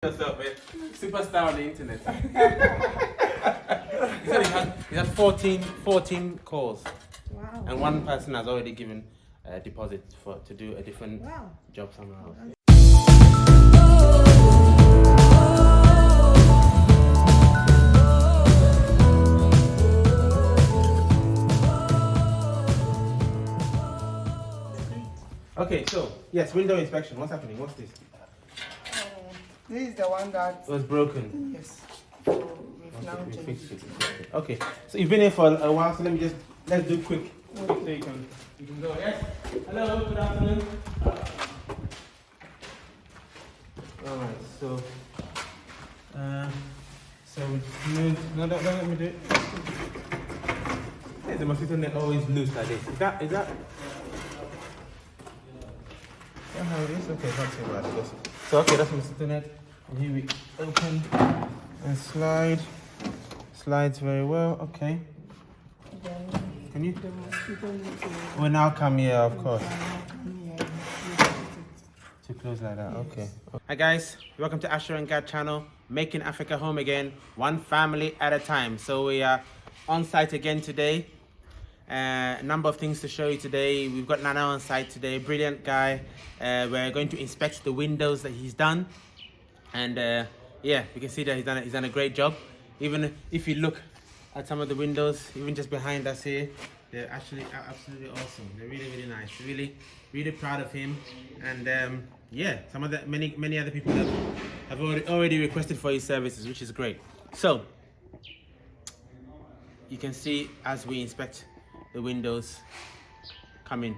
Yourself, man. Superstar on the internet. he had 14 calls. Wow. And one person has already given a deposit to do a different job somewhere else. Okay, so yes, window inspection. What's happening? What's this? This is the one that was broken. Yes. So we've now we changed fixed it. it. Okay, so you've been here for a while, so let's do quick so you can go. Yes. Hello. Good afternoon. All right. So no, don't let me do it. The mosquito net always loose like this. Is that? Yeah, how it is? Okay, that's it, right? So okay, that's mosquito net. And here we open and slide. Slides very well. Okay. Can you? Will now come here, of course. Too close like that. Okay. Hi guys, welcome to Asher and Gad channel, making Africa home again, one family at a time. So we are on site again today. A number of things to show you today. We've got Nana on site today, brilliant guy. We're going to inspect the windows that he's done, and yeah, you can see that he's done a great job. Even if you look at some of the windows, even just behind us here, they're actually absolutely awesome. They're really nice. Really proud of him. And yeah, some of the many other people have already requested for his services, which is great. So you can see as we inspect the windows come in.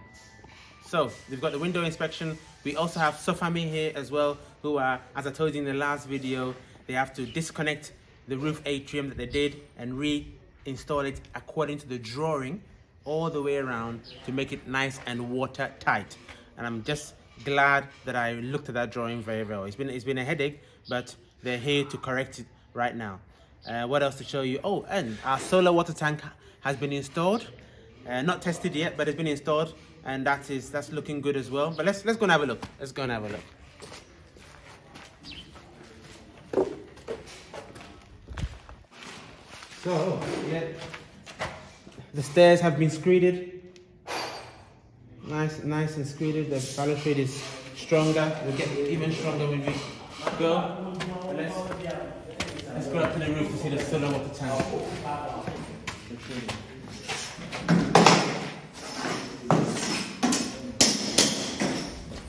So we've got the window inspection. We also have Sofami here as well, who are, as I told you in the last video, they have to disconnect the roof atrium that they did and reinstall it according to the drawing all the way around to make it nice and watertight. And I'm just glad that I looked at that drawing very well. It's been a headache, but they're here to correct it right now. What else to show you? Oh, and our solar water tank has been installed. Not tested yet, but it's been installed, and that's looking good as well. But let's go and have a look. Let's go and have a look. So yeah, the stairs have been screeded, nice and screeded. The balustrade is stronger. We'll get even stronger when we go. Let's go up to the roof to see the solar water tank.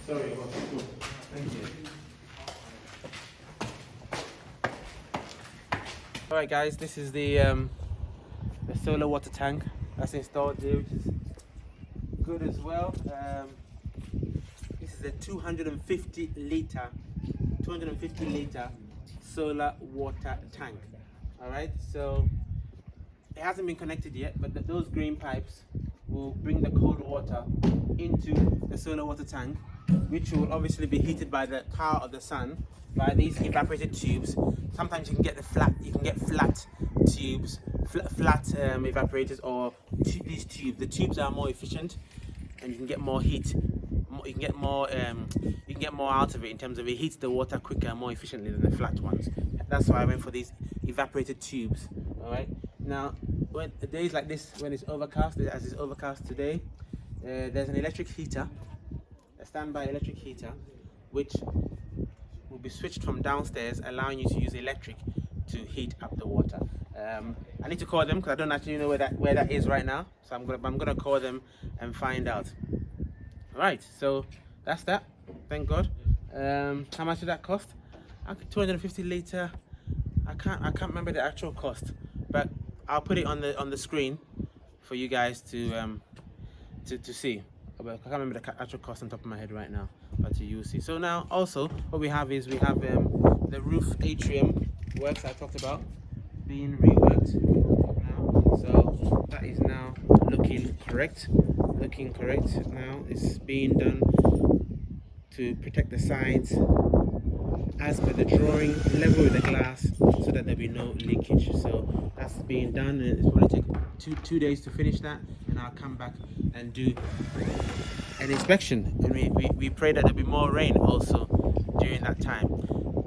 Sorry, thank you. All right, guys, this is the solar water tank that's installed here, which is good as well. This is a 250 liter solar water tank. All right, so it hasn't been connected yet, but those green pipes will bring the cold water into the solar water tank, which will obviously be heated by the power of the sun by these evaporated tubes. Sometimes you can get flat tubes, flat evaporators, or these tubes. The tubes are more efficient, and you can get more heat. You can get more out of it in terms of it heats the water quicker and more efficiently than the flat ones. That's why I went for these evaporated tubes. All right. Now, when days like this, when it's overcast, as it's overcast today, there's an electric heater, a standby electric heater, which will be switched from downstairs, allowing you to use electric to heat up the water. I need to call them because I don't actually know where that is right now. So I'm gonna call them and find out. Right, so that's that. Thank God. How much did that cost? 250 liter. I can't remember the actual cost, but I'll put it on the screen for you guys to see. But I can't remember the actual cost on top of my head right now, but you'll see. So now also what we have the roof atrium works I talked about being reworked now. So that is now looking correct now. It's being done to protect the sides as per the drawing, level with the glass so that there'll be no leakage. So that's being done, and it's probably take two days to finish that, and I'll come back and do an inspection. And we pray that there'll be more rain also during that time.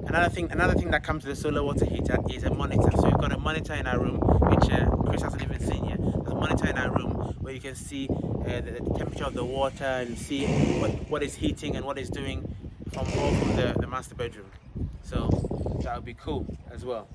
Another thing that comes with the solar water heater is a monitor. So we've got a monitor in our room, which Chris hasn't even seen yet. There's a monitor in our room where you can see the temperature of the water and see what is heating and what is doing from the master bedroom. So that would be cool as well.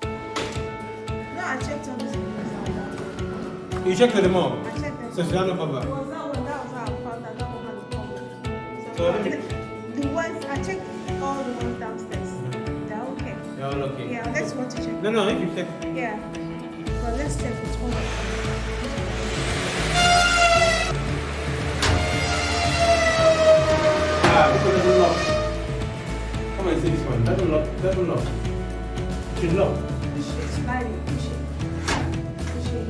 No, I checked on this. You checked with them all? I checked them. So she don't know It about. was that one. That was how I found that one had a problem. So let me- the ones I checked all the ones downstairs. They're okay. They're all okay. Yeah, let's want to check. No, if you check. Yeah. But let's check which one. This one doesn't lock. Come and see this one. Doesn't lock. It should lock. It's sliding. Push it. Push it.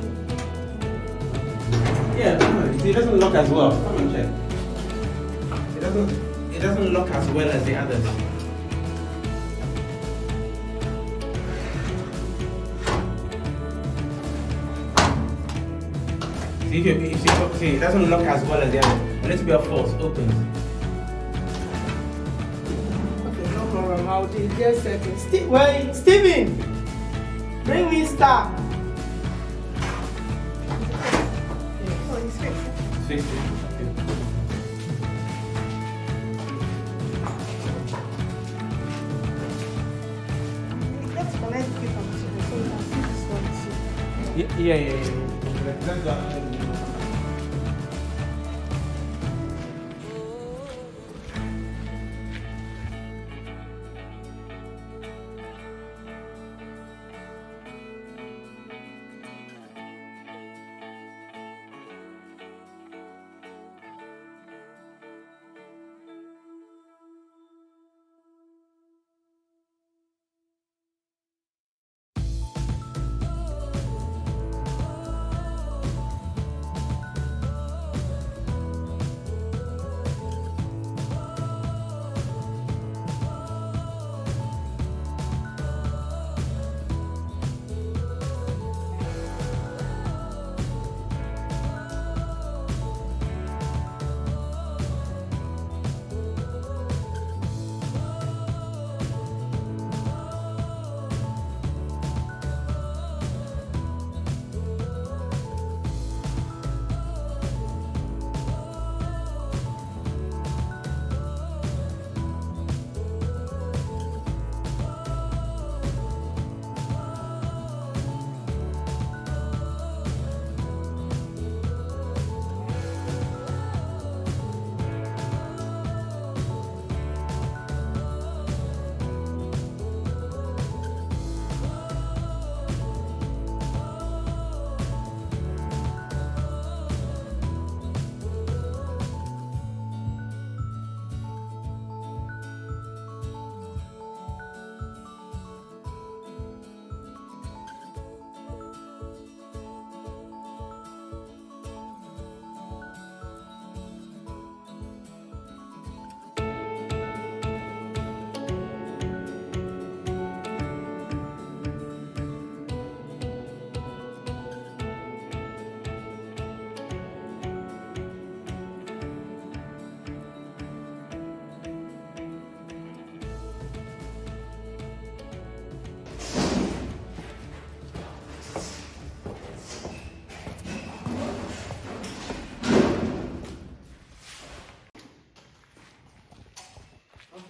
Yeah, come on. See, it doesn't lock as well. Come and check. It doesn't lock as well as the others. See, see, it doesn't lock as well as the others. A little bit of force opens. Okay, no problem. I'll just set it. Wait, Steven! Bring me star. Oh, he's fixed. Fix it. Let's collect the paper so you can see this one too. Yeah.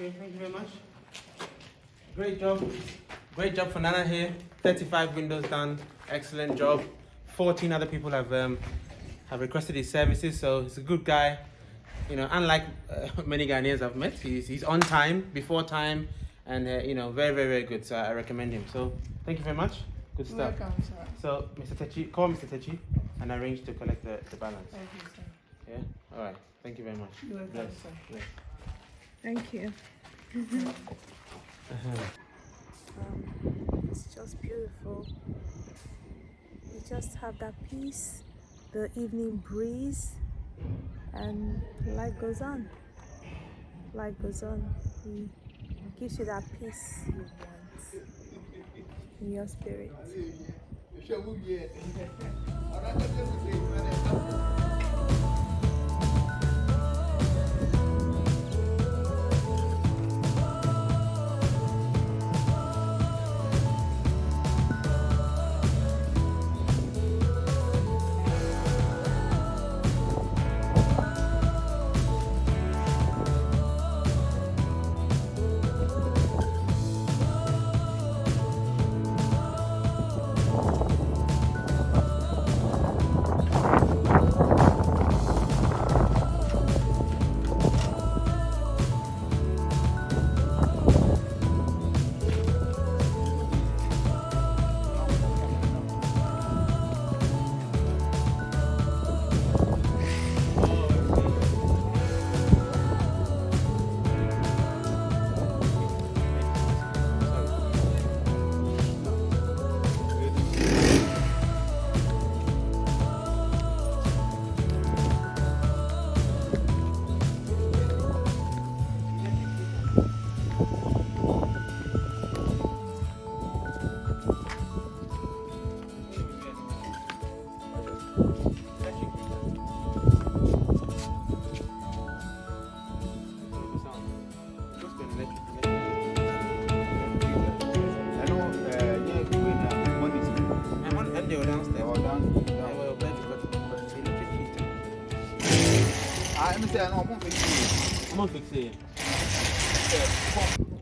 Okay, thank you very much. Great job for Nana here. 35 windows done, excellent job. 14 other people have requested his services, so he's a good guy. You know, unlike many Ghanaians I've met, he's on time, before time, and you know, very, very, very good. So I recommend him. So thank you very much. Good stuff. Welcome, sir. So Mr. Techi, call Mr. Techi and arrange to collect the balance. Okay, sir. Yeah. All right. Thank you very much. You're welcome, Bless. sir. Bless. Thank you. It's just beautiful. You just have that peace, the evening breeze, and life goes on. Life goes on. It gives you that peace you want in your spirit.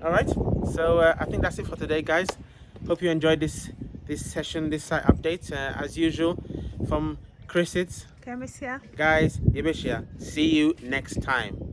All right, so I think that's it for today, guys. Hope you enjoyed this session, this site update. As usual, from Chris, it's Kemis here. guys, Yebeshia. See you next time.